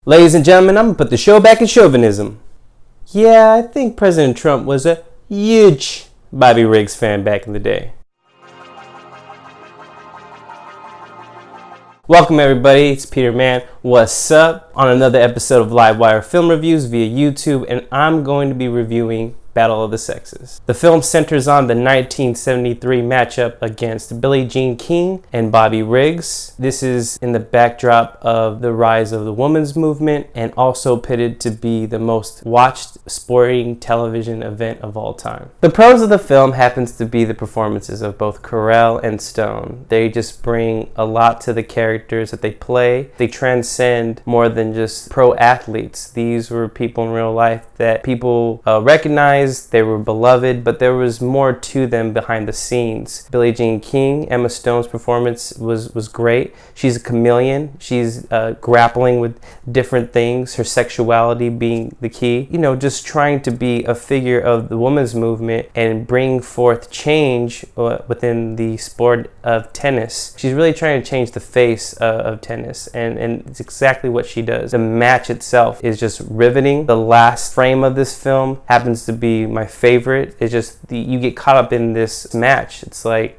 Ladies and gentlemen, I'm gonna put the show back in chauvinism. Yeah, I think President Trump was a huge Bobby Riggs fan back in the day. Welcome everybody, it's Peter Man. What's up? On another episode of LiveWire Film Reviews via YouTube, and I'm going to be reviewing Battle of the Sexes. The film centers on the 1973 matchup against Billie Jean King and Bobby Riggs. This is in the backdrop of the rise of the women's movement and also pitted to be the most watched sporting television event of all time. The pros of the film happens to be the performances of both Carell and Stone. They just bring a lot to the characters that they play. They transcend more than just pro athletes. These were people in real life that people recognize. They were beloved, but there was more to them behind the scenes. Billie Jean King, Emma Stone's performance was great. She's a chameleon. She's grappling with different things, her sexuality being the key. You know, just trying to be a figure of the women's movement and bring forth change within the sport of tennis. She's really trying to change the face of tennis, and it's exactly what she does. The match itself is just riveting. The last frame of this film happens to be my favorite. It's just you get caught up in this match. It's like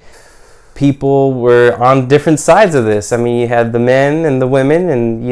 people were on different sides of this. I mean, you had the men and the women, and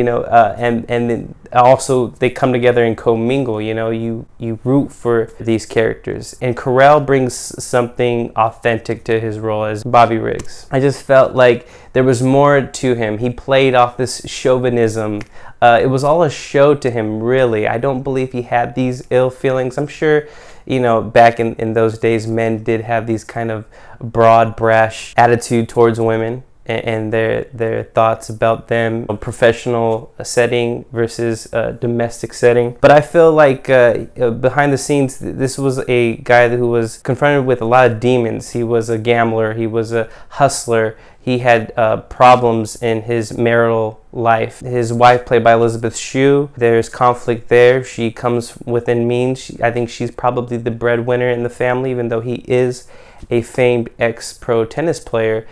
and then also they come together and commingle. You know, you root for these characters, and Carell brings something authentic to his role as Bobby Riggs. I just felt like there was more to him. He played off this chauvinism. It was all a show to him, really. I don't believe he had these ill feelings. I'm sure, you know, back in those days, men did have these kind of broad, brash attitude towards women and their thoughts about them, a professional setting versus a domestic setting. But I feel like behind the scenes, this was a guy who was confronted with a lot of demons. He was a gambler. He was a hustler. He had problems in his marital life. His wife, played by Elizabeth Shue, there's conflict there. She comes within means. I think she's probably the breadwinner in the family, even though he is a famed ex-pro tennis player.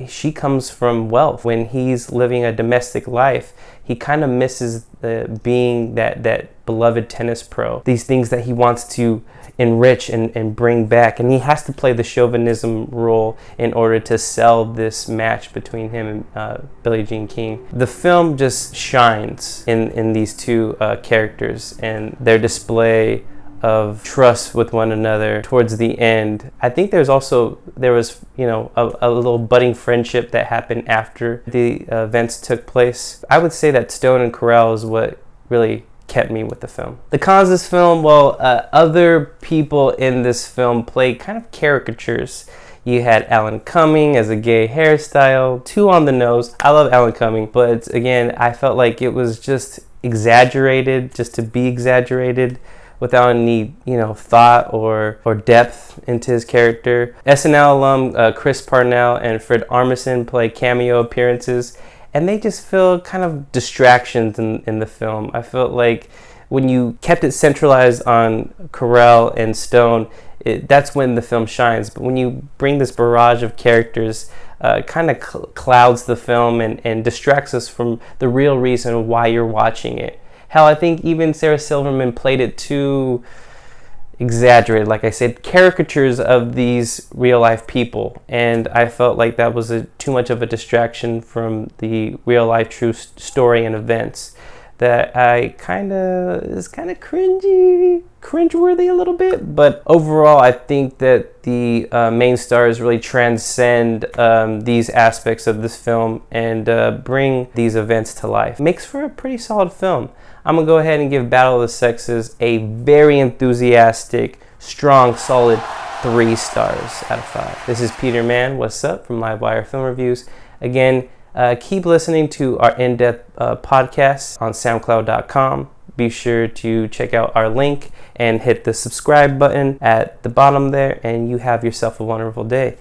She comes from wealth. When he's living a domestic life, he kind of misses being that beloved tennis pro. These things that he wants to enrich and bring back, and he has to play the chauvinism role in order to sell this match between him and Billie Jean King. The film just shines in these two characters and their display of trust with one another towards the end. I think there was a little budding friendship that happened after the events took place. I would say that Stone and Carell is what really kept me with the film. The cons of this film, well, other people in this film played kind of caricatures. You had Alan Cumming as a gay hairstyle, too on the nose. I love Alan Cumming, but again, I felt like it was just exaggerated, just to be exaggerated, without any, thought or depth into his character. SNL alum Chris Parnell and Fred Armisen play cameo appearances, and they just feel kind of distractions in the film. I felt like when you kept it centralized on Carell and Stone, that's when the film shines. But when you bring this barrage of characters, kind of clouds the film and distracts us from the real reason why you're watching it. Hell, I think even Sarah Silverman played it too exaggerated. Like I said, caricatures of these real life people, and I felt like that was too much of a distraction from the real life true story and events that it's kind of cringeworthy a little bit. But overall, I think that the main stars really transcend these aspects of this film and bring these events to life. Makes for a pretty solid film. I'm gonna go ahead and give Battle of the Sexes a very enthusiastic, strong, solid 3 stars out of 5. This is Peter Man. What's up from LiveWire Film Reviews. Again, keep listening to our in-depth podcasts on SoundCloud.com. Be sure to check out our link and hit the subscribe button at the bottom there, and you have yourself a wonderful day.